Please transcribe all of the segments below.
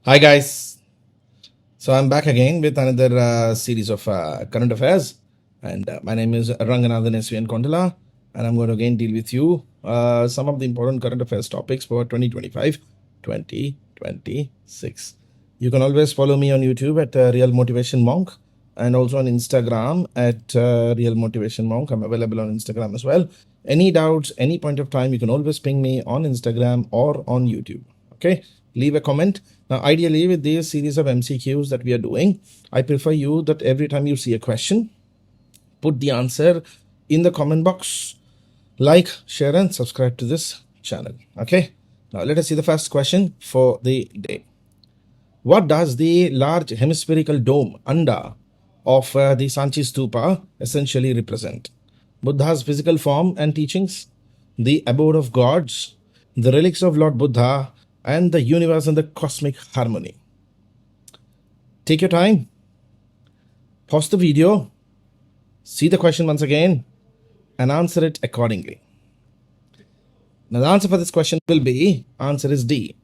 Hi guys, so I'm back again with another series of current affairs, and my name is Ranganathan SVN Kondala, and I'm going to again deal with you some of the important current affairs topics for 2025-2026. You can always follow me on YouTube at Real Motivation Monk, and also on Instagram at Real Motivation Monk. I'm available on Instagram as well. Any doubts, any point of time, you can always ping me on Instagram or on YouTube. Okay, leave a comment. Now, ideally, with this series of MCQs that we are doing, I prefer you that every time you see a question, put the answer in the comment box. Like, share, and subscribe to this channel. Okay, now let us see the first question for the day. What does the large hemispherical dome Anda of the Sanchi Stupa essentially represent? Buddha's physical form and teachings, the abode of gods, the relics of Lord Buddha, and the universe and the cosmic harmony. Take your time, pause the video, see the question once again, and answer it accordingly. Now, the answer for this question will be, answer is D.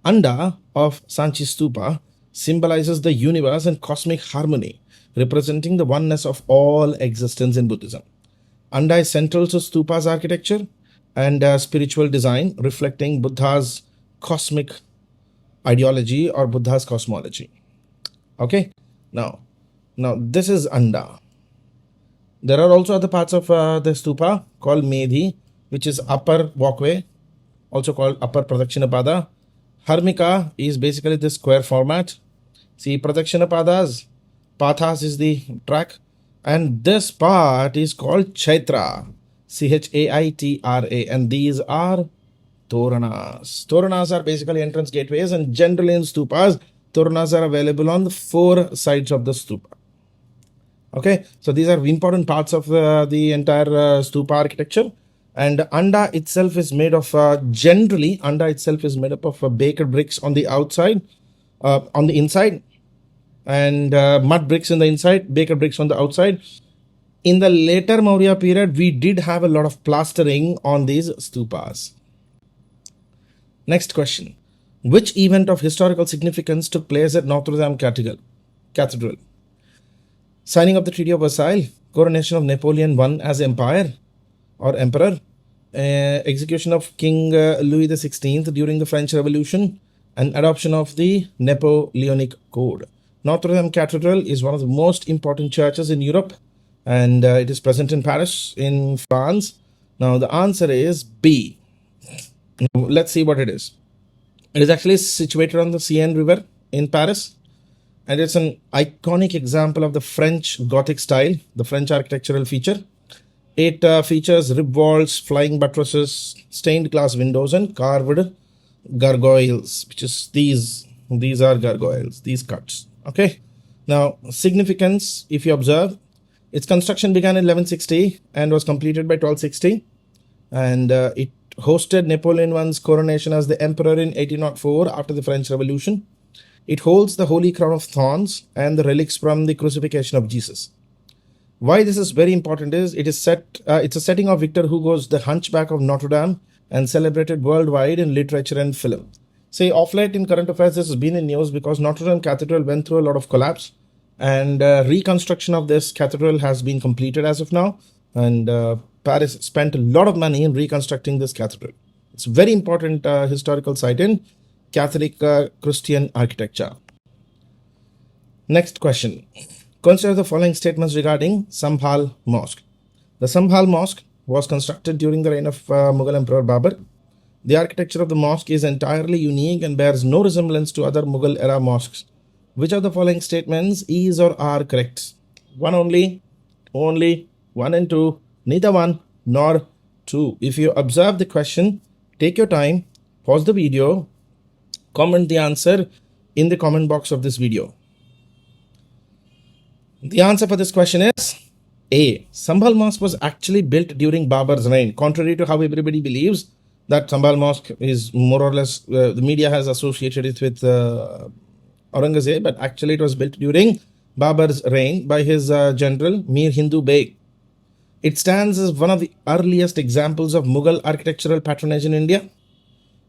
Anda of Sanchi Stupa symbolizes the universe and cosmic harmony, representing the oneness of all existence in Buddhism. Anda is central to Stupa's architecture and spiritual design, reflecting Buddha's cosmic ideology or Buddha's cosmology. Okay, now this is Anda. There are also other parts of the stupa called Medhi, which is upper walkway, also called upper Pradakshinapada. Harmika is basically the square format. See, Pradakshinapadas, Pathas is the track, and this part is called Chaitra, Chaitra, and these are Toranas. Toranas are basically entrance gateways, and generally in stupas, Toranas are available on the four sides of the stupa. Okay, so these are important parts of the entire stupa architecture. And Anda itself is made of, generally, Anda itself is made up of baked bricks on the outside, on the inside, and mud bricks in the inside, baked bricks on the outside. In the later Maurya period, we did have a lot of plastering on these stupas. Next question. Which event of historical significance took place at Notre Dame Cathedral? Signing of the Treaty of Versailles, coronation of Napoleon I as empire or emperor, execution of King Louis XVI during the French Revolution, and adoption of the Napoleonic Code. Notre Dame Cathedral is one of the most important churches in Europe, and it is present in Paris, in France. Now, the answer is B. Let's see what it is. It is actually situated on the Seine River in Paris, and it's an iconic example of the French Gothic style, the French architectural feature. It features rib walls, flying buttresses, stained glass windows, and carved gargoyles, which is these are gargoyles, these cuts. Okay. Now, significance, if you observe, its construction began in 1160 and was completed by 1260, and it hosted Napoleon I's coronation as the emperor in 1804 after the French Revolution. It holds the Holy Crown of Thorns and the relics from the crucifixion of Jesus. Why this is very important is it's a setting of Victor Hugo's The Hunchback of Notre Dame and celebrated worldwide in literature and film. Say, of late in current affairs, this has been in news because Notre Dame Cathedral went through a lot of collapse, and reconstruction of this cathedral has been completed as of now, and Paris spent a lot of money in reconstructing this cathedral. It's a very important historical site in Catholic Christian architecture. Next question. Consider the following statements regarding Sambhal Mosque. The Sambhal Mosque was constructed during the reign of Mughal Emperor Babur. The architecture of the mosque is entirely unique and bears no resemblance to other Mughal era mosques. Which of the following statements is or are correct? One only, one and two, neither one nor two. If you observe the question, take your time, pause the video, comment the answer in the comment box of this video. The answer for this question is A. Sambhal Mosque was actually built during Babur's reign. Contrary to how everybody believes that Sambhal Mosque is more or less, the media has associated it with Aurangzeb, but actually it was built during Babur's reign by his general Mir Hindu Beg. It stands as one of the earliest examples of Mughal architectural patronage in India.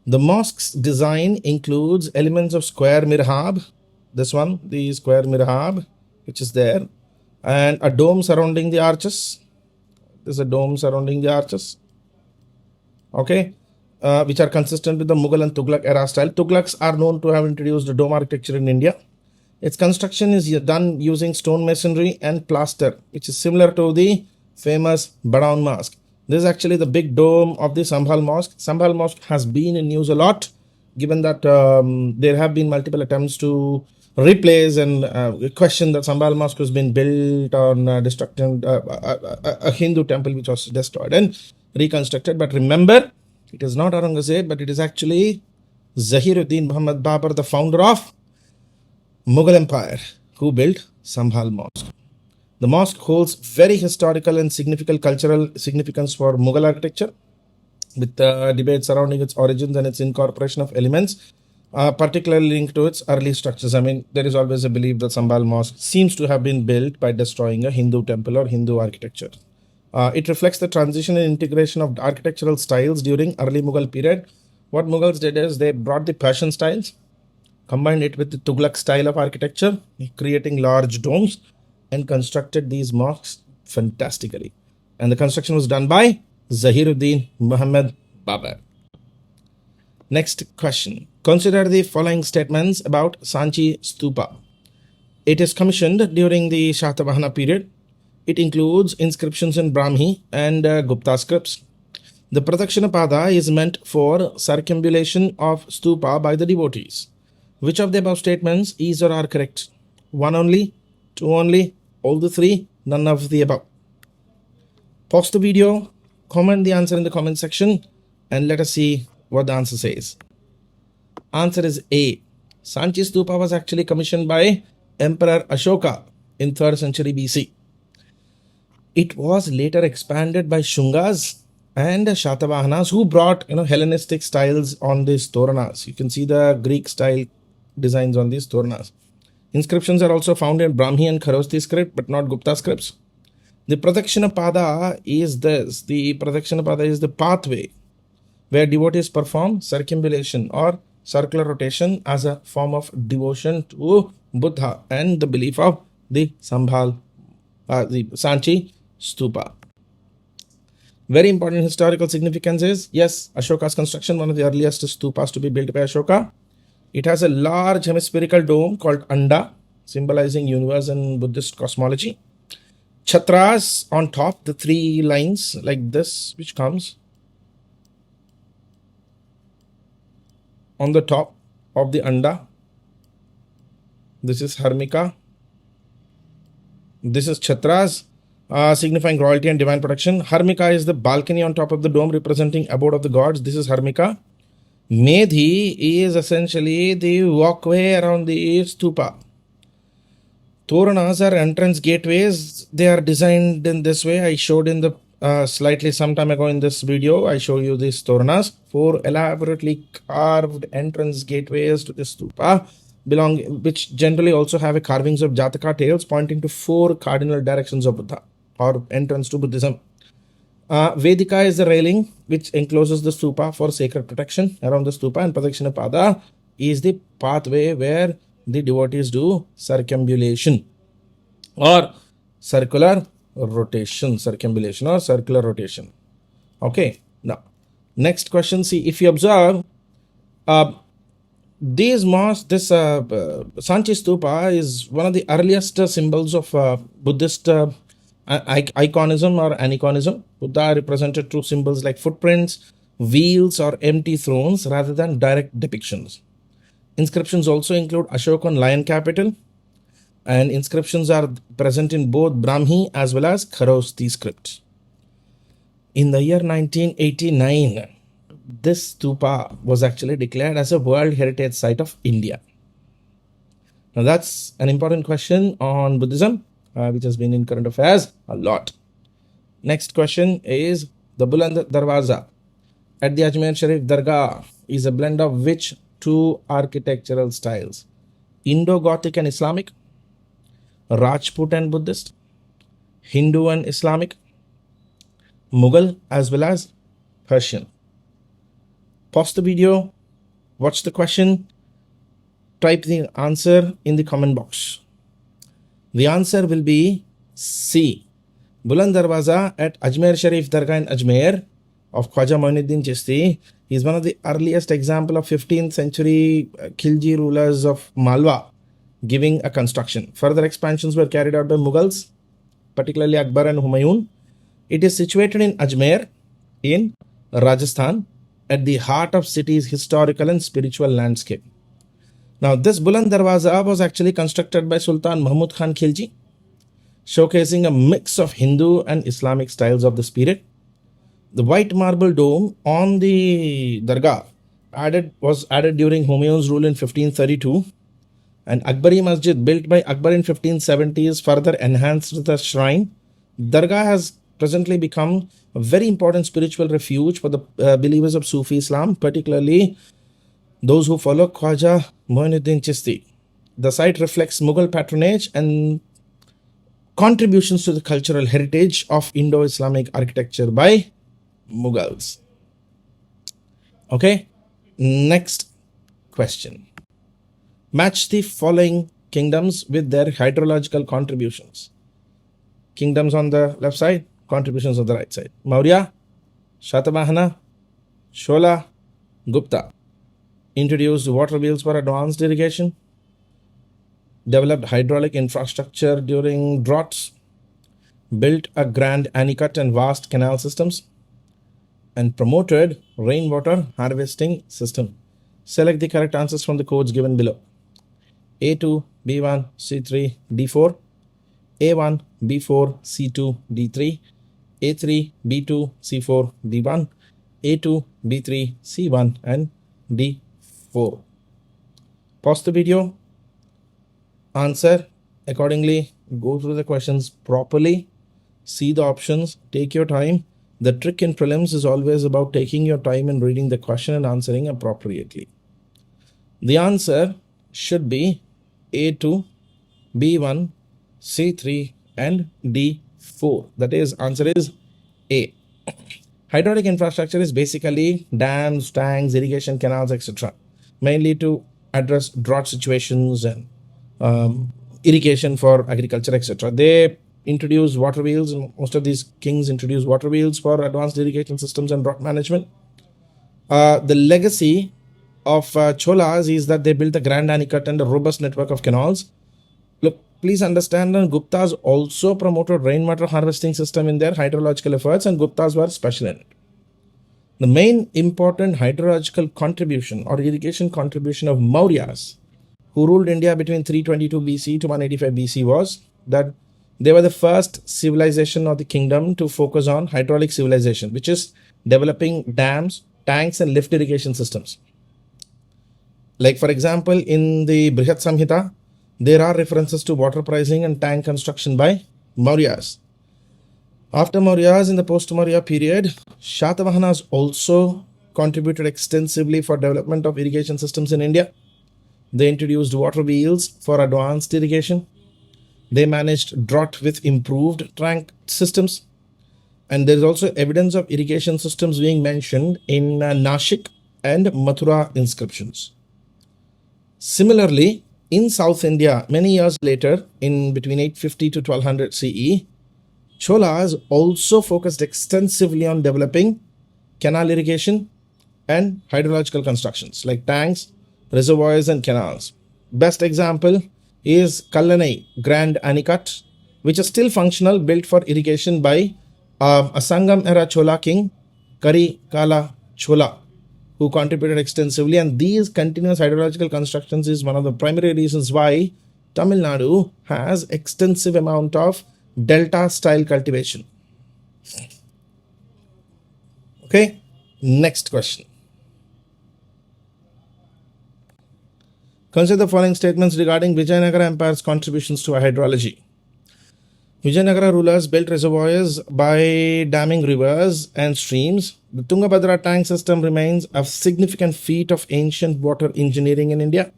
The mosque's design includes elements of square mihrab, this one, the square mihrab, which is there, and a dome surrounding the arches. There's a dome surrounding the arches, okay, which are consistent with the Mughal and Tughlaq era style. Tughlaqs are known to have introduced dome architecture in India. Its construction is done using stone masonry and plaster, which is similar to the famous Badaun Mosque. This is actually the big dome of the Sambhal Mosque. Sambhal Mosque has been in news a lot, given that there have been multiple attempts to replace and question that Sambhal Mosque has been built on destructing a Hindu temple which was destroyed and reconstructed. But remember, it is not Aurangzeb, but it is actually Zahiruddin Muhammad Babur, the founder of Mughal Empire, who built Sambhal Mosque. The mosque holds very historical and significant cultural significance for Mughal architecture, with debate surrounding its origins and its incorporation of elements, particularly linked to its early structures. I mean, there is always a belief that Sambhal Mosque seems to have been built by destroying a Hindu temple or Hindu architecture. It reflects the transition and integration of architectural styles during early Mughal period. What Mughals did is they brought the Persian styles, combined it with the Tughlaq style of architecture, creating large domes, and constructed these mosques fantastically. And the construction was done by Zahiruddin Muhammad Babur. Next question. Consider the following statements about Sanchi Stupa. It is commissioned during the Shatavahana period. It includes inscriptions in Brahmi and Gupta scripts. The Pradakshina Pada is meant for circumambulation of stupa by the devotees. Which of the above statements is or are correct? One only, two only, all the three, none of the above. Pause the video, comment the answer in the comment section, and let us see what the answer says. Answer is A. Sanchi Stupa was actually commissioned by Emperor Ashoka in 3rd century BC. It was later expanded by Shungas and Shatavahanas, who brought Hellenistic styles on these toranas. You can see the Greek style designs on these toranas. Inscriptions are also found in Brahmi and Kharosthi script, but not Gupta scripts. The Pradakshina Pada is this. The Pradakshina Pada is the pathway where devotees perform circumambulation or circular rotation as a form of devotion to Buddha and the belief of the Sambhal, the Sanchi Stupa. Very important historical significance is, yes, Ashoka's construction, one of the earliest stupas to be built by Ashoka. It has a large hemispherical dome called Anda, symbolizing universe and Buddhist cosmology. Chhatras on top, the three lines like this, which comes on the top of the Anda. This is Harmika. This is Chhatras, signifying royalty and divine protection. Harmika is the balcony on top of the dome representing abode of the gods. This is Harmika. Medhi is essentially the walkway around the stupa. Toranas are entrance gateways. They are designed in this way. I showed in the slightly some time ago in this video. I show you these toranas. 4 elaborately carved entrance gateways to the stupa, which generally also have a carvings of Jataka tails pointing to 4 cardinal directions of Buddha or entrance to Buddhism. Vedika is the railing which encloses the stupa for sacred protection around the stupa, and Pradakshina Pada is the pathway where the devotees do circumambulation or circular rotation. Circumambulation or circular rotation. Okay, now next question. See, if you observe, these mosques, this Sanchi Stupa is one of the earliest symbols of Buddhist iconism or aniconism. Buddha represented through symbols like footprints, wheels, or empty thrones rather than direct depictions. Inscriptions also include Ashokan lion capital, and inscriptions are present in both Brahmi as well as Kharosthi script. In the year 1989, this stupa was actually declared as a World Heritage Site of India. Now that's an important question on Buddhism, which has been in current affairs a lot. Next question is, the Buland Darwaza at the Ajmer Sharif Dargah is a blend of which 2 architectural styles? Indo-Gothic and Islamic, Rajput and Buddhist, Hindu and Islamic, Mughal as well as Persian. Pause the video, What's the question? Type the answer in the comment box. The answer will be C. Buland Darwaza at Ajmer Sharif Dargah in Ajmer of Khwaja Moinuddin Chishti is one of the earliest example of 15th century Khilji rulers of Malwa giving a construction. Further expansions were carried out by Mughals, particularly Akbar and Humayun. It is situated in Ajmer in Rajasthan at the heart of city's historical and spiritual landscape. Now, this Buland Darwaza was actually constructed by Sultan Mahmud Khan Khilji, showcasing a mix of Hindu and Islamic styles of this period. The white marble dome on the Dargah was added during Humayun's rule in 1532, and Akbari Masjid built by Akbar in 1570s further enhanced the shrine. Dargah has presently become a very important spiritual refuge for the believers of Sufi Islam, particularly those who follow Khwaja Moinuddin Chishti. The site reflects Mughal patronage and contributions to the cultural heritage of Indo-Islamic architecture by Mughals. Okay, next question. Match the following kingdoms with their hydrological contributions. Kingdoms on the left side, contributions on the right side. Maurya, Shatabahana, Chola, Gupta. Introduced water wheels for advanced irrigation, developed hydraulic infrastructure during droughts, built a grand anicut and vast canal systems, and promoted rainwater harvesting system. Select the correct answers from the codes given below. A2, B1, C3, D4, A1, B4, C2, D3, A3, B2, C4, D1, A2, B3, C1, and D4. Pause the video, answer accordingly, go through the questions properly, see the options, take your time. The trick in prelims is always about taking your time and reading the question and answering appropriately. The answer should be A2, B1, C3, and D4. That is, answer is A. Hydraulic infrastructure is basically dams, tanks, irrigation canals, etc. Mainly to address drought situations and irrigation for agriculture, etc. They introduced water wheels, and most of these kings introduced water wheels for advanced irrigation systems and drought management. The legacy of Cholas is that they built a grand anicut and a robust network of canals. Look, please understand that Guptas also promoted rainwater harvesting system in their hydrological efforts, and Guptas were special in it. The main important hydrological contribution or irrigation contribution of Mauryas, who ruled India between 322 BC to 185 BC, was that they were the first civilization of the kingdom to focus on hydraulic civilization, which is developing dams, tanks, and lift irrigation systems. Like, for example, in the Brihat Samhita, there are references to water pricing and tank construction by Mauryas. After Mauryas, in the post-Maurya period, Shatavahanas also contributed extensively for development of irrigation systems in India. They introduced water wheels for advanced irrigation. They managed drought with improved tank systems. And there is also evidence of irrigation systems being mentioned in Nashik and Mathura inscriptions. Similarly, in South India, many years later, in between 850 to 1200 CE, Cholas also focused extensively on developing canal irrigation and hydrological constructions like tanks, reservoirs, and canals. Best example is Kallanai Grand Anicut, which is still functional, built for irrigation by a Sangam era Chola king, Kari Kala Chola, who contributed extensively. And these continuous hydrological constructions is one of the primary reasons why Tamil Nadu has extensive amount of delta style cultivation. Okay, next question. Consider the following statements regarding Vijayanagara Empire's contributions to hydrology. Vijayanagara rulers built reservoirs by damming rivers and streams. The Tungabhadra tank system remains a significant feat of ancient water engineering in India.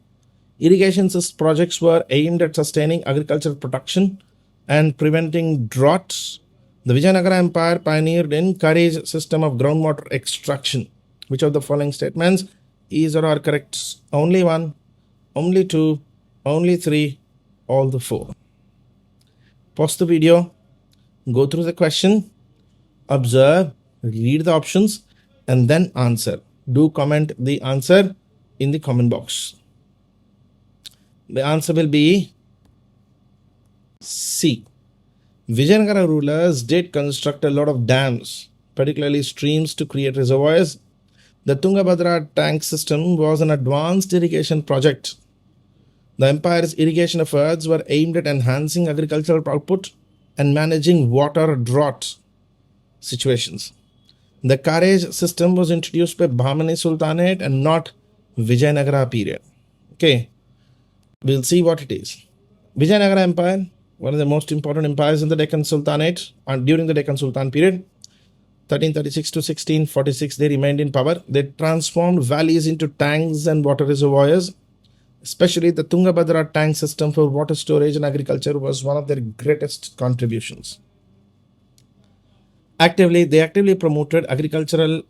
Irrigation projects were aimed at sustaining agricultural production and preventing droughts. The Vijayanagara Empire pioneered encouraged system of groundwater extraction. Which of the following statements is or are correct. Only one, only two, only three, all the four. Pause the video, go through the question, observe, read the options, and then answer. Do comment the answer in the comment box. The answer will be C. Vijayanagara rulers did construct a lot of dams, particularly streams, to create reservoirs. The Tungabhadra tank system was an advanced irrigation project. The empire's irrigation efforts were aimed at enhancing agricultural output and managing water drought situations. The carriage system was introduced by Bahmani Sultanate and not Vijayanagara period. Okay, we'll see what it is. Vijayanagara Empire, one of the most important empires in the Deccan Sultanate and during the Deccan Sultan period, 1336 to 1646, they remained in power. They transformed valleys into tanks and water reservoirs. Especially the Tungabhadra tank system for water storage and agriculture was one of their greatest contributions. They actively promoted agricultural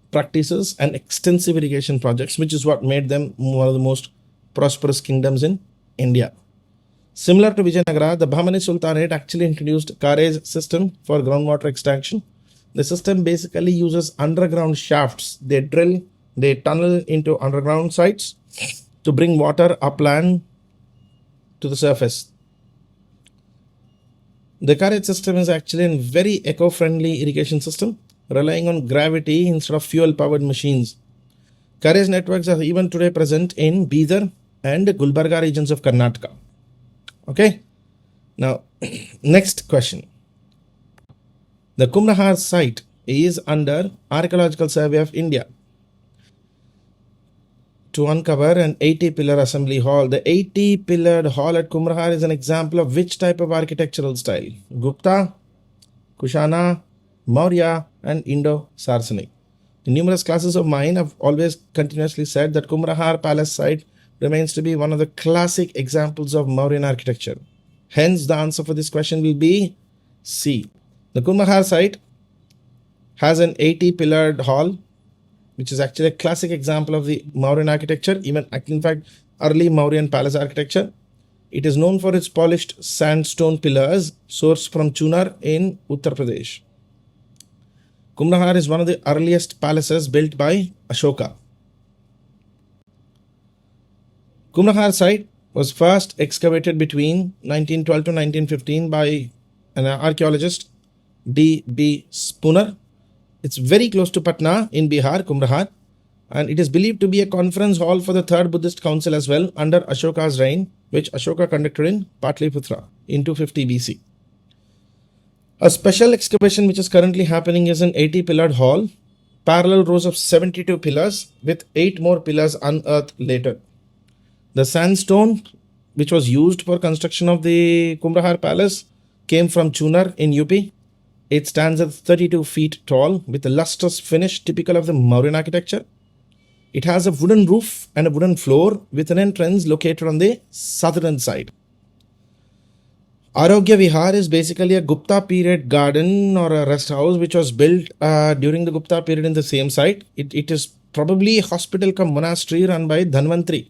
practices and extensive irrigation projects, which is what made them one of the most prosperous kingdoms in India. Similar to Vijayanagara, the Bahmani Sultanate actually introduced carriage system for groundwater extraction. The system basically uses underground shafts. They tunnel into underground sites to bring water upland to the surface. The carriage system is actually a very eco-friendly irrigation system, relying on gravity instead of fuel-powered machines. Carriage networks are even today present in Bidar and Gulbarga regions of Karnataka. Okay, now next question. The Kumrahar site is under Archaeological Survey of India to uncover an 80-pillar assembly hall. The 80-pillared hall at Kumrahar is an example of which type of architectural style? Gupta, Kushana, Maurya, and Indo-Saracenic. In numerous classes of mine, I've always continuously said that Kumrahar Palace site remains to be one of the classic examples of Mauryan architecture. Hence, the answer for this question will be C. The Kumrahar site has an 80-pillared hall, which is actually a classic example of the Mauryan architecture, in fact, early Mauryan palace architecture. It is known for its polished sandstone pillars sourced from Chunar in Uttar Pradesh. Kumrahar is one of the earliest palaces built by Ashoka. Kumrahar site was first excavated between 1912 to 1915 by an archaeologist, D.B. Spooner. It's very close to Patna in Bihar, Kumrahar, and it is believed to be a conference hall for the Third Buddhist Council as well under Ashoka's reign, which Ashoka conducted in Patliputra in 250 BC. A special excavation which is currently happening is an 80-pillared hall, parallel rows of 72 pillars with 8 more pillars unearthed later. The sandstone which was used for construction of the Kumrahar palace came from Chunar in UP. It stands at 32 feet tall with a lustrous finish typical of the Mauryan architecture. It has a wooden roof and a wooden floor with an entrance located on the southern side. Arogya Vihar is basically a Gupta period garden or a rest house which was built during the Gupta period in the same site. It is probably a hospital cum monastery run by Dhanvantri,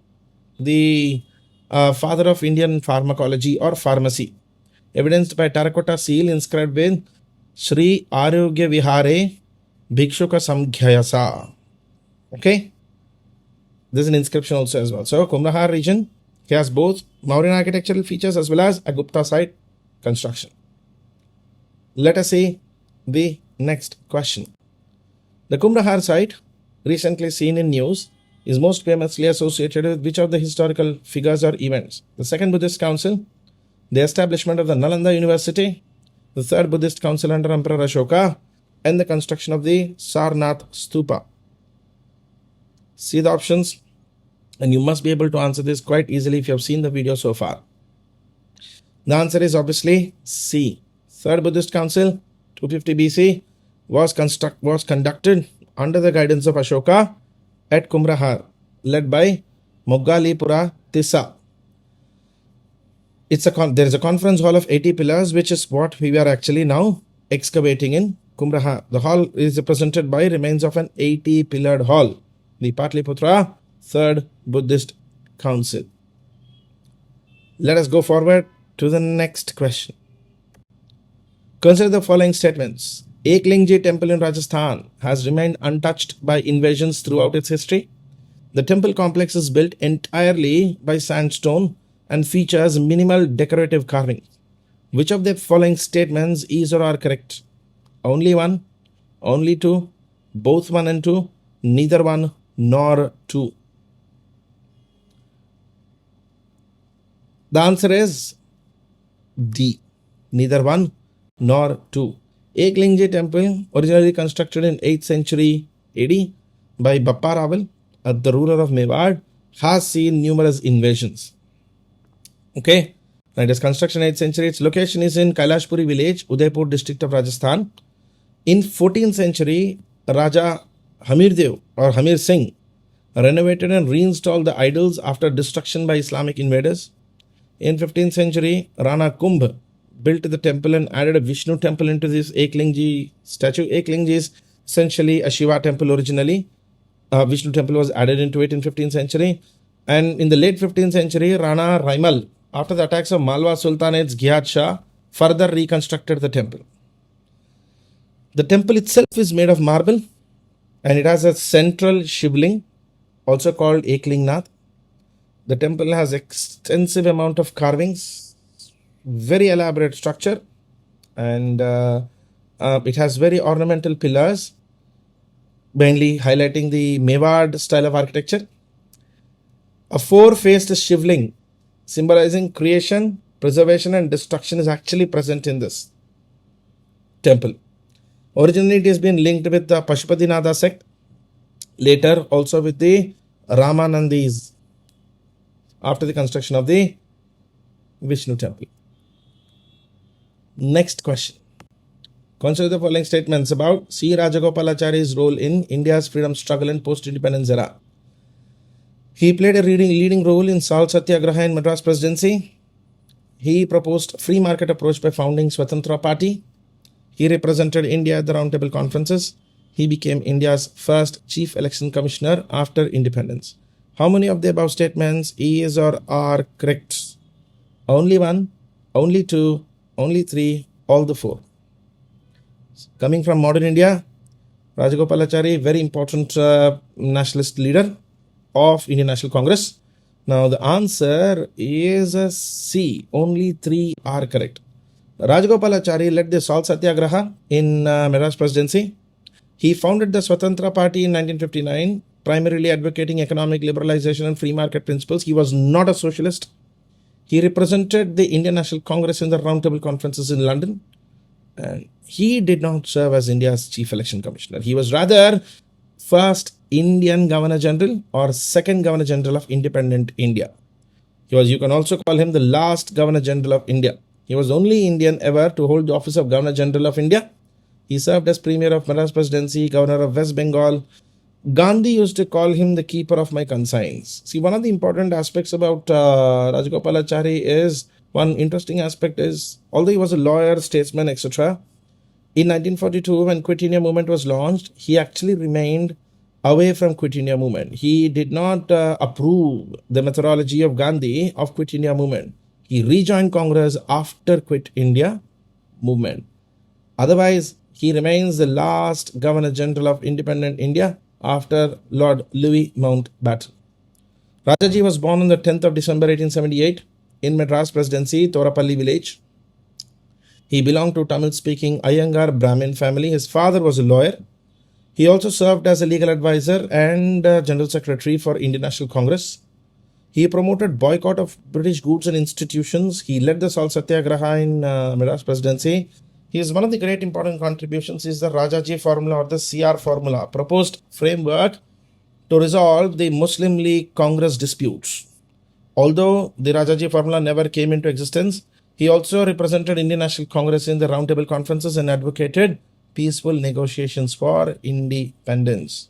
the father of Indian pharmacology or pharmacy, evidenced by terracotta seal inscribed with Shri Arogya Vihare Bhikshuka Samghyasa. Okay, there's an inscription also as well. So Kumrahar region has both Mauryan architectural features as well as a Gupta site construction. Let us see the next question. The Kumrahar site, recently seen in news, is most famously associated with which of the historical figures or events? The Second Buddhist Council, the establishment of the Nalanda University, the Third Buddhist Council under Emperor Ashoka, and the construction of the Sarnath Stupa. See the options, and you must be able to answer this quite easily if you have seen the video so far. The answer is obviously C. Third Buddhist Council, 250 BC, was conducted under the guidance of Ashoka at Kumrahar, led by Moggalipura Tissa. There is a conference hall of 80 pillars, which is what we are actually now excavating in Kumrahar. The hall is represented by remains of an 80-pillared hall. the Patliputra Third Buddhist Council. Let us go forward to the next question. Consider the following statements. Eklingji temple in Rajasthan has remained untouched by invasions throughout its history. The temple complex is built entirely by sandstone and features minimal decorative carving. Which of the following statements is or are correct? Only one, only two, both one and two, neither one nor two. The answer is D, neither one nor two. Eklingji temple, originally constructed in 8th century AD by Bappa Rawal, the ruler of Mewar, has seen numerous invasions. Okay, it is construction 8th century. Its location is in Kailashpuri village, Udaipur district of Rajasthan. In 14th century, Raja Hamirdev or Hamir Singh renovated and reinstalled the idols after destruction by Islamic invaders. In 15th century, Rana Kumbh built the temple and added a Vishnu temple into this Eklingji statue. Eklingji is essentially a Shiva temple originally. Vishnu temple was added into it in 15th century. And in the late 15th century, Rana Raimal, after the attacks of Malwa Sultanate's Ghiat Shah, further reconstructed the temple. The temple itself is made of marble and it has a central shivling, also called Eklingnath. The temple has extensive amount of carvings, very elaborate structure, and it has very ornamental pillars, mainly highlighting the Mewar style of architecture. A four-faced shivling symbolizing creation, preservation and destruction is actually present in this temple. Originally, it has been linked with the Pashupatinath sect, later also with the Ramanandis after the construction of the Vishnu temple. Next question. Consider the following statements about C. Rajagopalachari's role in India's freedom struggle and post-independence era. He played a leading role in Salt Satyagraha in Madras Presidency. He proposed free market approach by founding Swatantra Party. He represented India at the roundtable conferences. He became India's first chief election commissioner after independence. How many of the above statements is or are correct? Only one, only two, only three, all the four. Coming from modern India, Rajagopalachari, very important nationalist leader of Indian National Congress. Now the answer is C. Only three are correct. Rajagopalachari led the Salt Satyagraha in Madras Presidency. He founded the Swatantra Party in 1959, primarily advocating economic liberalization and free market principles. He was not a socialist. He represented the Indian National Congress in the roundtable conferences in London. And he did not serve as India's chief election commissioner. He was rather first Indian Governor General or second Governor General of independent India. You can also call him the last Governor General of India. He was only Indian ever to hold the office of Governor General of India. He served as Premier of Madras Presidency, Governor of West Bengal. Gandhi used to call him the keeper of my conscience. See, one of the important aspects about Rajagopalachari is, one interesting aspect is, although he was a lawyer, statesman, etc., in 1942, when Quit India movement was launched, he actually remained away from Quit India movement. He did not approve the methodology of Gandhi of Quit India movement. He rejoined Congress after Quit India movement. Otherwise, he remains the last Governor General of independent India after Lord Louis Mountbatten. Rajaji was born on the 10th of December 1878 in Madras Presidency, Torapalli village. He belonged to Tamil-speaking Iyengar Brahmin family. His father was a lawyer. He also served as a legal advisor and General Secretary for Indian National Congress. He promoted boycott of British goods and institutions. He led the Salt Satyagraha in Madras Presidency. He is one of the great important contributions is the Rajaji formula or the CR formula, proposed framework to resolve the Muslim League Congress disputes. Although the Rajaji formula never came into existence, he also represented Indian National Congress in the roundtable conferences and advocated peaceful negotiations for independence.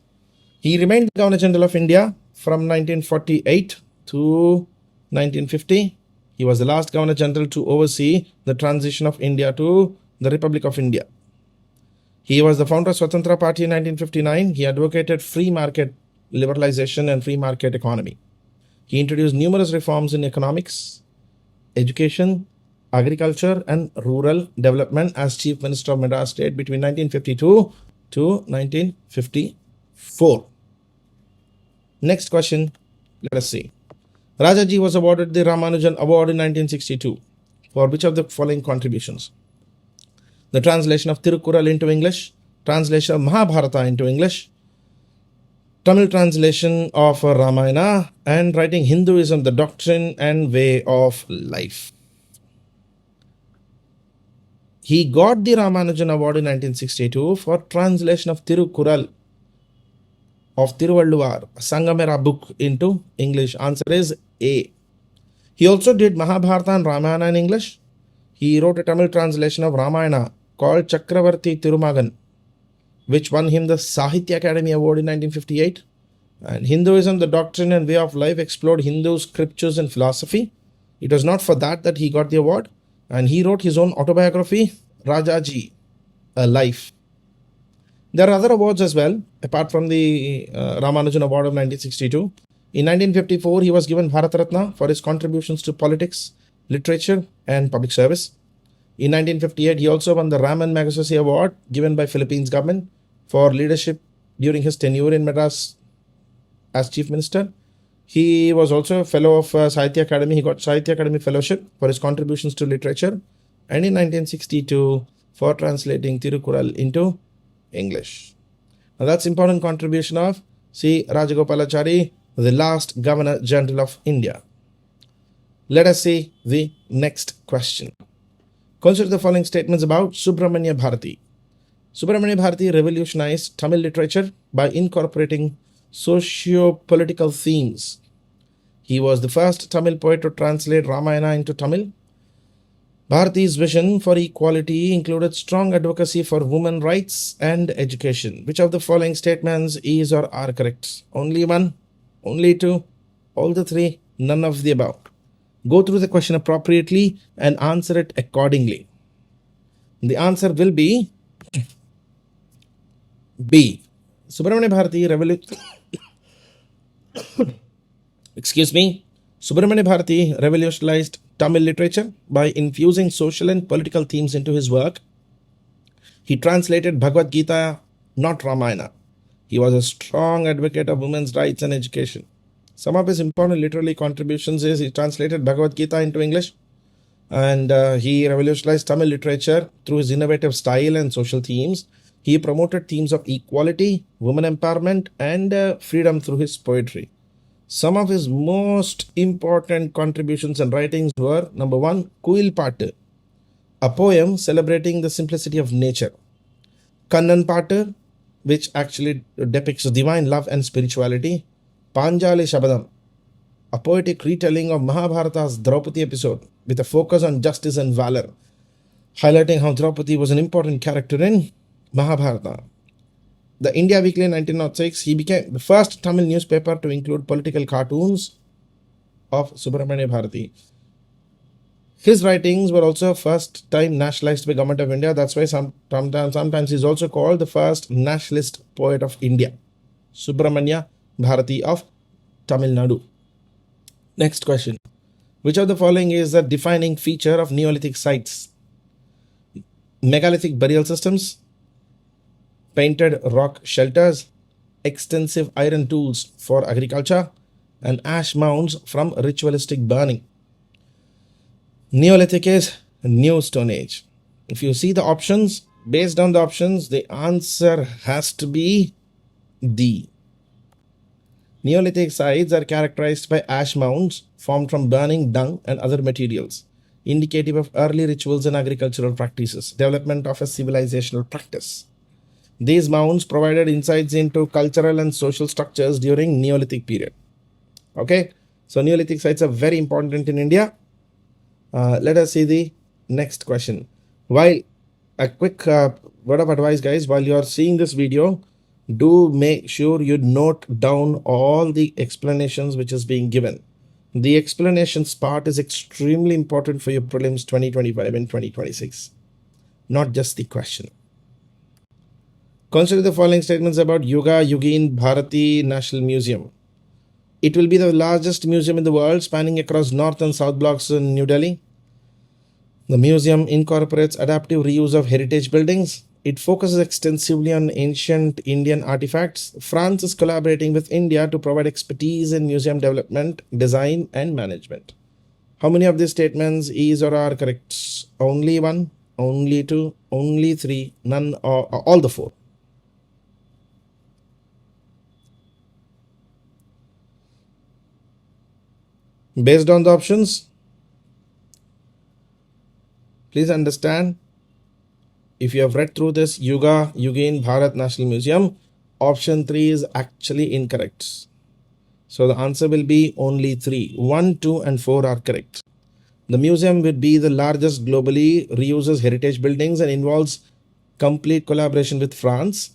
He remained Governor General of India from 1948 to 1950. He was the last Governor General to oversee the transition of India to the Republic of India. He was the founder of Swatantra Party in 1959. He advocated free market liberalization, and free market economy. He introduced numerous reforms in economics, education, agriculture, and rural development as Chief Minister of Madras State between 1952 to 1954. Next question, let us see. Rajaji was awarded the Ramanujan Award in 1962 for which of the following contributions? The translation of Tirukural into English, translation of Mahabharata into English, Tamil translation of Ramayana, and writing Hinduism, the doctrine and way of life. He got the Ramanujan Award in 1962 for translation of Tirukural of Tiruvalluvar, Sangamera book, into English. Answer is A. He also did Mahabharata and Ramayana in English. He wrote a Tamil translation of Ramayana called Chakravarti Tirumagan, which won him the Sahitya Academy Award in 1958. And Hinduism, the doctrine and way of life, explored Hindu scriptures and philosophy. It was not for that he got the award. And he wrote his own autobiography, Rajaji, A Life. There are other awards as well, apart from the Ramanujan Award of 1962. In 1954, he was given Bharat Ratna for his contributions to politics, literature, and public service. In 1958, he also won the Raman Magsaysay Award given by Philippines government for leadership during his tenure in Madras as Chief Minister. He was also a fellow of Sahitya Academy. He got Sahitya Academy Fellowship for his contributions to literature, and in 1962 for translating Tirukural into English. Now that's important contribution of C. Rajagopalachari, the last Governor General of India. Let us see the next question. Consider the following statements about Subramanya Bharati. Subramanya Bharati revolutionized Tamil literature by incorporating socio-political themes. He was the first Tamil poet to translate Ramayana into Tamil. Bharati's vision for equality included strong advocacy for women's rights and education. Which of the following statements is or are correct? Only one, only two, all the three, none of the above. Go through the question appropriately and answer it accordingly. The answer will be B. Subramanya Bharati Subramanya Bharati revolutionized Tamil literature by infusing social and political themes into his work. He translated Bhagavad Gita, not Ramayana. He was a strong advocate of women's rights and education. Some of his important literary contributions is he translated Bhagavad Gita into English, and he revolutionized Tamil literature through his innovative style and social themes. He promoted themes of equality, women empowerment, and freedom through his poetry. Some of his most important contributions and writings were, number one, Kuil Paattu, a poem celebrating the simplicity of nature. Kannan Paattu, which actually depicts divine love and spirituality. Panjali Shabadam, a poetic retelling of Mahabharata's Draupadi episode with a focus on justice and valor, highlighting how Draupadi was an important character in Mahabharata. The India Weekly in 1906, he became the first Tamil newspaper to include political cartoons of Subramanya Bharati. His writings were also first time nationalized by Government of India. That's why sometimes he's also called the first nationalist poet of India. Subramanya Bharati of Tamil Nadu. Next question. Which of the following is the defining feature of Neolithic sites? Megalithic burial systems, painted rock shelters, extensive iron tools for agriculture, and ash mounds from ritualistic burning. Neolithic is New Stone Age. If you see the options, based on the options, the answer has to be D. Neolithic sites are characterized by ash mounds formed from burning dung and other materials, indicative of early rituals and agricultural practices, development of a civilizational practice. These mounds provided insights into cultural and social structures during Neolithic period. Okay, so Neolithic sites are very important in India. Let us see the next question. While a quick word of advice, guys, while you are seeing this video, do make sure you note down all the explanations which is being given. The explanations part is extremely important for your prelims 2025 and 2026, not just the question. Consider the following statements about Yuga Yugin Bharati National Museum. It will be the largest museum in the world, spanning across North and South blocks in New Delhi. The museum incorporates adaptive reuse of heritage buildings. It focuses extensively on ancient Indian artifacts. France is collaborating with India to provide expertise in museum development, design, and management. How many of these statements is or are correct? Only one, only two, only three, none, or all the four. Based on the options, please understand, if you have read through this Yuga Yugin Bharat National Museum, option 3 is actually incorrect. So the answer will be only 3. 1, 2, and 4 are correct. The museum would be the largest globally, reuses heritage buildings, and involves complete collaboration with France.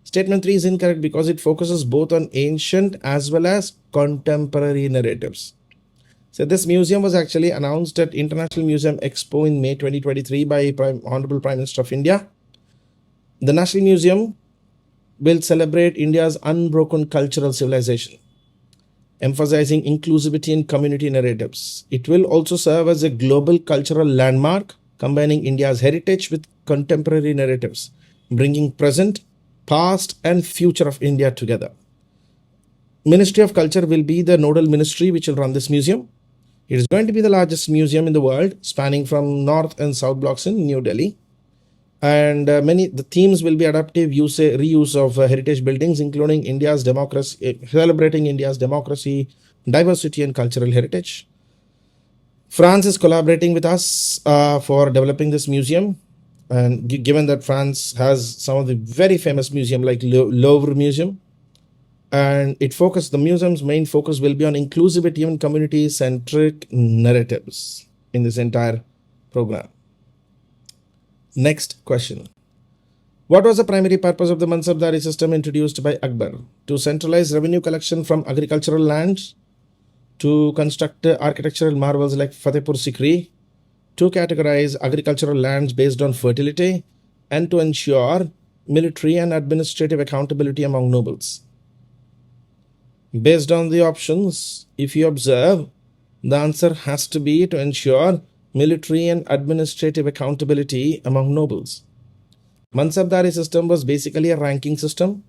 Statement 3 is incorrect because it focuses both on ancient as well as contemporary narratives. So this museum was actually announced at International Museum Expo in May 2023 by Honorable Prime Minister of India. The National Museum will celebrate India's unbroken cultural civilization, emphasizing inclusivity and community narratives. It will also serve as a global cultural landmark, combining India's heritage with contemporary narratives, bringing present, past, and future of India together. Ministry of Culture will be the nodal ministry which will run this museum. It is going to be the largest museum in the world, spanning from North and South blocks in New Delhi. And the themes will be adaptive reuse of heritage buildings, including India's democracy, celebrating India's democracy, diversity, and cultural heritage. France is collaborating with us for developing this museum. And given that France has some of the very famous museums like Louvre Museum, and the museum's main focus will be on inclusivity and community-centric narratives in this entire program. Next question. What was the primary purpose of the Mansabdari system introduced by Akbar? To centralize revenue collection from agricultural lands, to construct architectural marvels like Fatehpur Sikri, to categorize agricultural lands based on fertility, and to ensure military and administrative accountability among nobles. Based on the options, if you observe, the answer has to be to ensure military and administrative accountability among nobles. Mansabdari system was basically a ranking system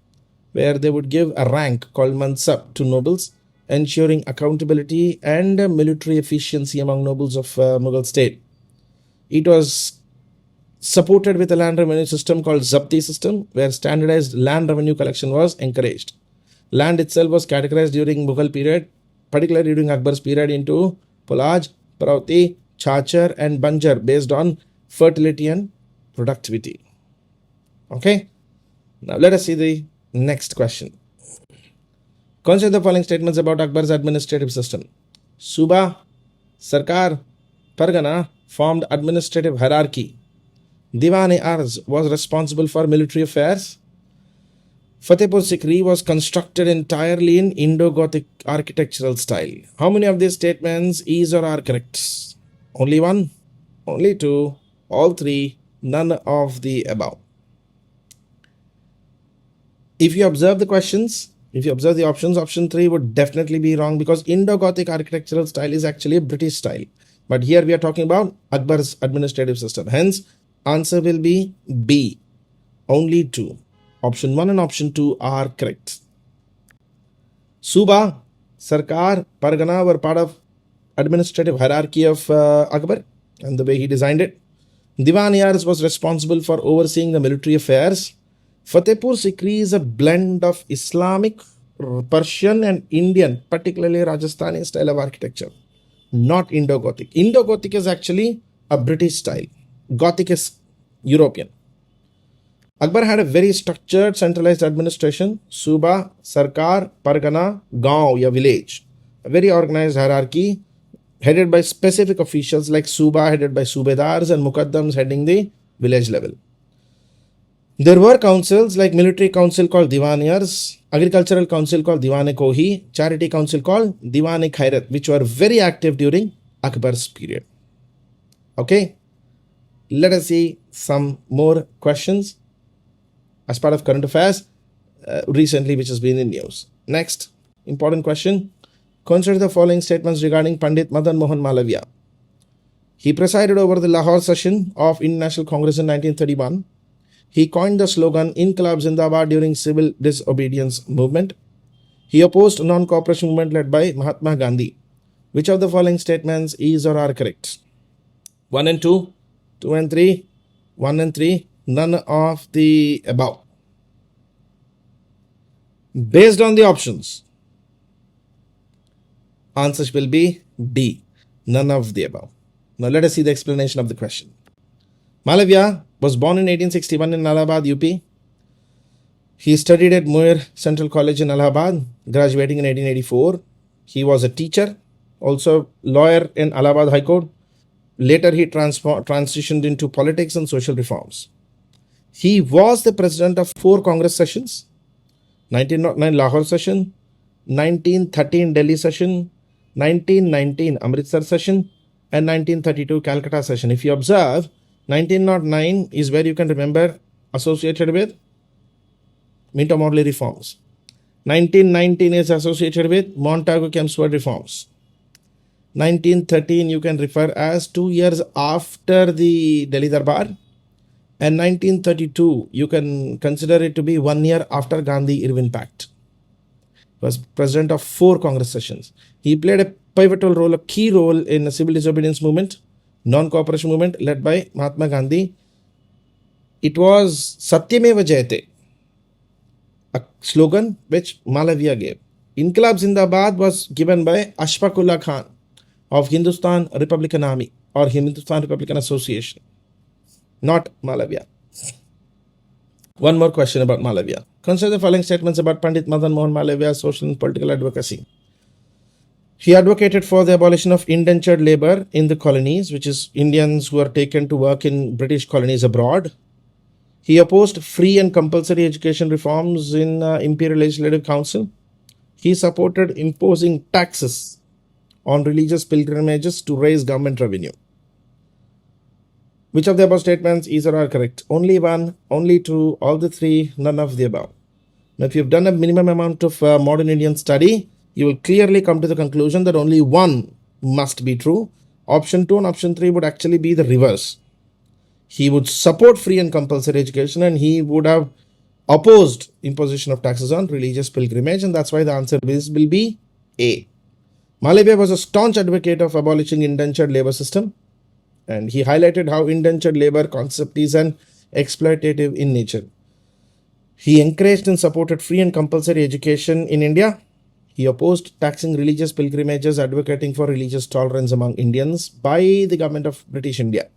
where they would give a rank called Mansab to nobles, ensuring accountability and military efficiency among nobles of Mughal state. It was supported with a land revenue system called Zabti system, where standardized land revenue collection was encouraged. Land itself was categorized during Mughal period, particularly during Akbar's period, into Polaj, Parauti, Chachar, and Banjar based on fertility and productivity. Okay, now let us see the next question. Consider the following statements about Akbar's administrative system. Suba, Sarkar, Pargana formed administrative hierarchy. Diwan-e-Arz was responsible for military affairs. Fatehpur Sikri was constructed entirely in Indo-Gothic architectural style. How many of these statements is or are correct? Only one, only two, all three, none of the above. If you observe the questions, if you observe the options, option 3 would definitely be wrong because Indo-Gothic architectural style is actually a British style. But here we are talking about Akbar's administrative system. Hence, answer will be B, only 2. Option 1 and option 2 are correct. Suba, Sarkar, Pargana were part of administrative hierarchy of Akbar and the way he designed it. Diwan-e-Arz was responsible for overseeing the military affairs. Fatehpur Sikri is a blend of Islamic, Persian and Indian, particularly Rajasthani style of architecture, not Indo-Gothic. Indo-Gothic is actually a British style. Gothic is European. Akbar had a very structured, centralized administration. Suba, Sarkar, Pargana, Gaon, ya village. A very organized hierarchy headed by specific officials like Suba headed by Subedars and Mukaddams heading the village level. There were councils like military council called Diwan-e-Arz, agricultural council called Diwan-e-Kohi, charity council called Diwan-e-Khairat, which were very active during Akbar's period. Okay, let us see some more questions. as part of current affairs recently, which has been in news. Next, important question. Consider the following statements regarding Pandit Madan Mohan Malaviya. He presided over the Lahore session of International Congress in 1931. He coined the slogan Inqilab Zindabad during civil disobedience movement. He opposed non-cooperation movement led by Mahatma Gandhi. Which of the following statements is or are correct? 1 and 2, 2 and 3, 1 and 3, none of the above. Based on the options, answers will be D, none of the above. Now let us see the explanation of the question. Malaviya was born in 1861 in Allahabad, UP. He studied at Muir Central College in Allahabad, graduating in 1884. He was a teacher, also lawyer in Allahabad High Court. Later, he transitioned into politics and social reforms. He was the president of 4 Congress sessions: 1909 Lahore session, 1913 Delhi session, 1919 Amritsar session, and 1932 Calcutta session. If you observe, 1909 is where you can remember associated with Minto Morley reforms. 1919 is associated with Montagu Chelmsford reforms. 1913 you can refer as 2 years after the Delhi Darbar, and 1932 you can consider it to be 1 year after Gandhi-Irwin Pact. He was president of 4 Congress sessions. He played a pivotal role, a key role in the civil disobedience movement, non-cooperation movement led by Mahatma Gandhi. It was Satyameva Jayate, a slogan which Malaviya gave. Inqilab Zindabad was given by Ashfaqullah Khan of Hindustan Republican Army or Hindustan Republican Association, not Malaviya. One more question about Malaviya. Consider the following statements about Pandit Madan Mohan Malaviya's social and political advocacy. He advocated for the abolition of indentured labor in the colonies, which is Indians who are taken to work in British colonies abroad. He opposed free and compulsory education reforms in Imperial Legislative Council. He supported imposing taxes on religious pilgrimages to raise government revenue. Which of the above statements is or are correct? Only 1, only 2, all the 3, none of the above. Now, if you've done a minimum amount of modern Indian study, you will clearly come to the conclusion that only 1 must be true. Option 2 and option 3 would actually be the reverse. He would support free and compulsory education, and he would have opposed imposition of taxes on religious pilgrimage, and that's why the answer will be A. Malaviya was a staunch advocate of abolishing indentured labor system, and he highlighted how indentured labor concept is an exploitative in nature. He encouraged and supported free and compulsory education in India. He opposed taxing religious pilgrimages, advocating for religious tolerance among Indians by the government of British India.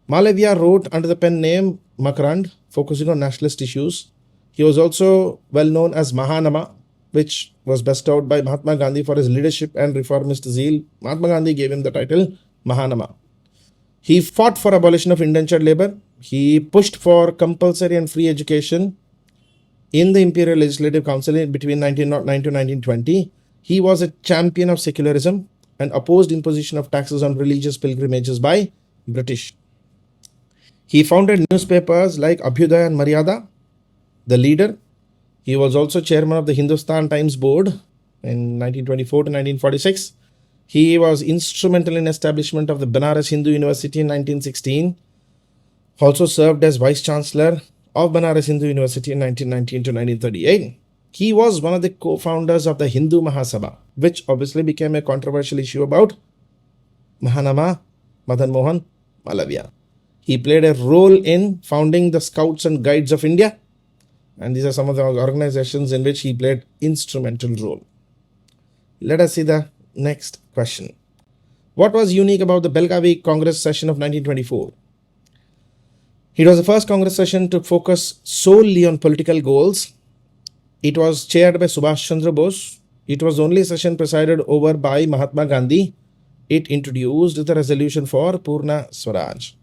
Malaviya wrote under the pen name Makarand, focusing on nationalist issues. He was also well known as Mahanama, which was bestowed by Mahatma Gandhi for his leadership and reformist zeal. Mahatma Gandhi gave him the title Mahanama. He fought for abolition of indentured labor. He pushed for compulsory and free education in the Imperial Legislative Council between 1909 to 1920. He was a champion of secularism and opposed imposition of taxes on religious pilgrimages by British. He founded newspapers like Abhyudaya and Maryada, The Leader. He was also chairman of the Hindustan Times Board in 1924 to 1946. He was instrumental in establishment of the Banaras Hindu University in 1916. Also served as Vice Chancellor of Banaras Hindu University in 1919 to 1938. He was one of the co-founders of the Hindu Mahasabha, which obviously became a controversial issue about Mahanama Madan Mohan Malaviya. He played a role in founding the Scouts and Guides of India, and these are some of the organizations in which he played instrumental role. Let us see the next question. What was unique about the Belgavi Congress session of 1924? It was the first Congress session to focus solely on political goals. It was chaired by Subhash Chandra Bose. It was the only session presided over by Mahatma Gandhi. It introduced the resolution for Purna Swaraj.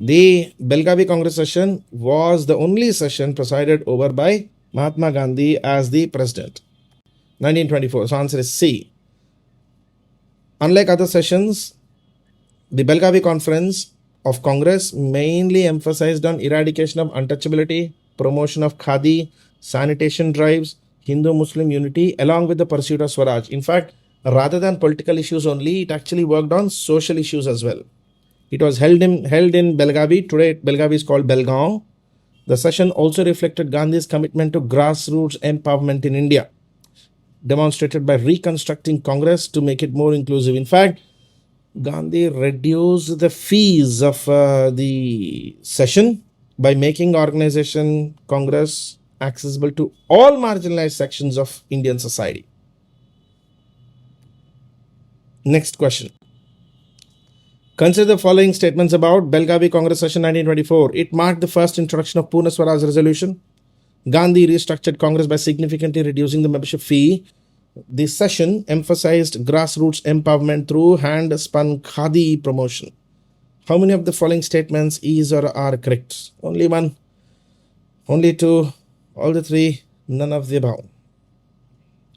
The Belgavi Congress session was the only session presided over by Mahatma Gandhi as the president. 1924. So answer is C. Unlike other sessions, the Belgavi Conference of Congress mainly emphasized on eradication of untouchability, promotion of khadi, sanitation drives, Hindu-Muslim unity, along with the pursuit of Swaraj. In fact, rather than political issues only, it actually worked on social issues as well. It was held in Belgavi. Today, Belgavi is called Belgaum. The session also reflected Gandhi's commitment to grassroots empowerment in India, demonstrated by reconstructing Congress to make it more inclusive. In fact, Gandhi reduced the fees of the session by making organization Congress accessible to all marginalized sections of Indian society. Next question. Consider the following statements about Belgavi Congress Session 1924. It marked the first introduction of Purna Swaraj resolution. Gandhi restructured Congress by significantly reducing the membership fee. The session emphasized grassroots empowerment through hand-spun khadi promotion. How many of the following statements is or are correct? Only one, only two, all the three, none of the above.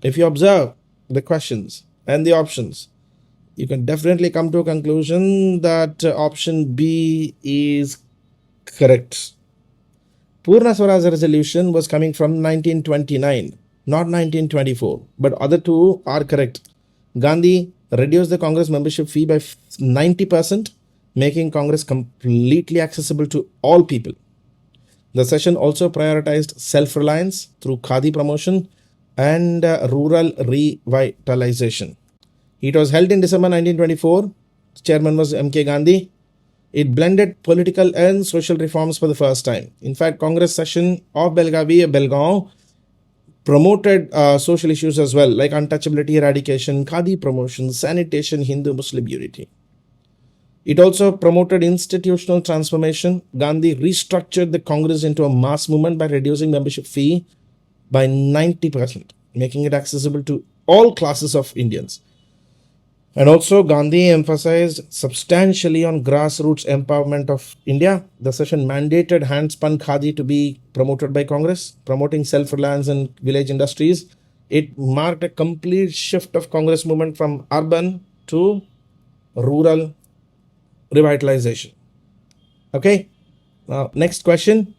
If you observe the questions and the options, you can definitely come to a conclusion that option B is correct. Purna Swaraj resolution was coming from 1929, not 1924, but other two are correct. Gandhi reduced the Congress membership fee by 90%, making Congress completely accessible to all people. The session also prioritized self-reliance through khadi promotion and rural revitalization. It was held in December 1924. Chairman was M.K. Gandhi. It blended political and social reforms for the first time. In fact, Congress session of Belgaum promoted social issues as well, like untouchability eradication, khadi promotion, sanitation, Hindu-Muslim unity. It also promoted institutional transformation. Gandhi restructured the Congress into a mass movement by reducing membership fee by 90%, making it accessible to all classes of Indians. And also, Gandhi emphasized substantially on grassroots empowerment of India. The session mandated hand-spun khadi to be promoted by Congress, promoting self-reliance and village industries. It marked a complete shift of Congress movement from urban to rural revitalization. Okay, now next question.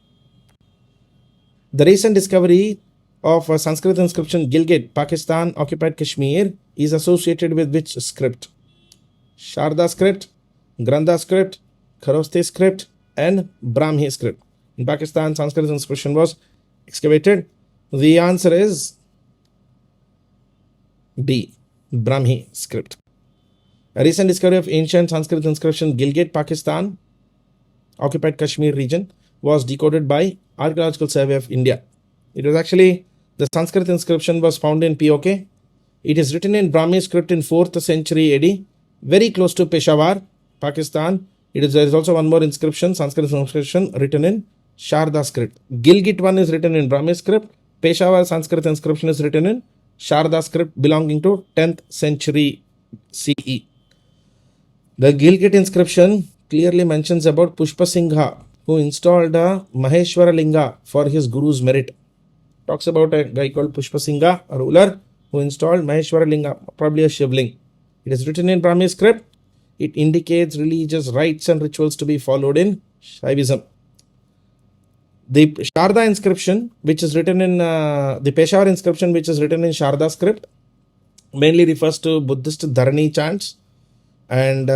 The recent discovery of a Sanskrit inscription Gilgit, Pakistan occupied Kashmir is associated with which script? Sharda script, Grantha script, Kharoste script, and Brahmi script. In Pakistan, Sanskrit inscription was excavated. The answer is D, Brahmi script. A recent discovery of ancient Sanskrit inscription Gilgit, Pakistan occupied Kashmir region was decoded by Archaeological Survey of India. It was actually, the Sanskrit inscription was found in POK. It is written in Brahmi script in 4th century AD, very close to Peshawar, Pakistan. There is also one more inscription, Sanskrit inscription, written in Sharda script. Gilgit one is written in Brahmi script. Peshawar Sanskrit inscription is written in Sharda script belonging to 10th century CE. The Gilgit inscription clearly mentions about Pushpa Singha, who installed a Maheshwara Linga for his guru's merit. Talks about a guy called Pushpa Singha, a ruler who installed Maheshwara Linga, probably a Shivling. It is written in Brahmi script. It indicates religious rites and rituals to be followed in Shaivism. The Sharda inscription, which is written in the Peshawar inscription, which is written in Sharda script, mainly refers to Buddhist Dharani chants, and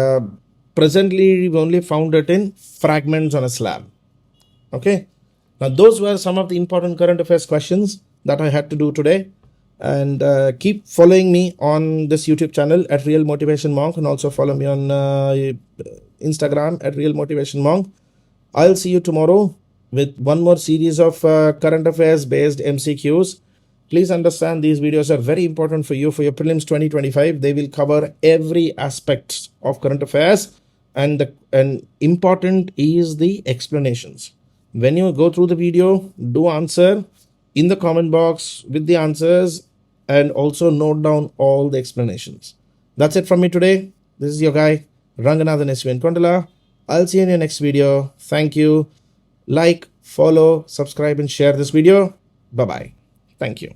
presently we only found it in fragments on a slab. Okay, now those were some of the important current affairs questions that I had to do today. And keep following me on this YouTube channel at Real Motivation Monk, and also follow me on Instagram at Real Motivation Monk. I'll see you tomorrow with one more series of current affairs based MCQs. Please understand these videos are very important for you for your prelims 2025. They will cover every aspect of current affairs, and important is the explanations. When you go through the video, do answer in the comment box with the answers, and also note down all the explanations. That's it from me today. This is your guy, Ranganathan SVN Kondala. I'll see you in your next video. Thank you. Like, follow, subscribe, and share this video. Bye-bye. Thank you.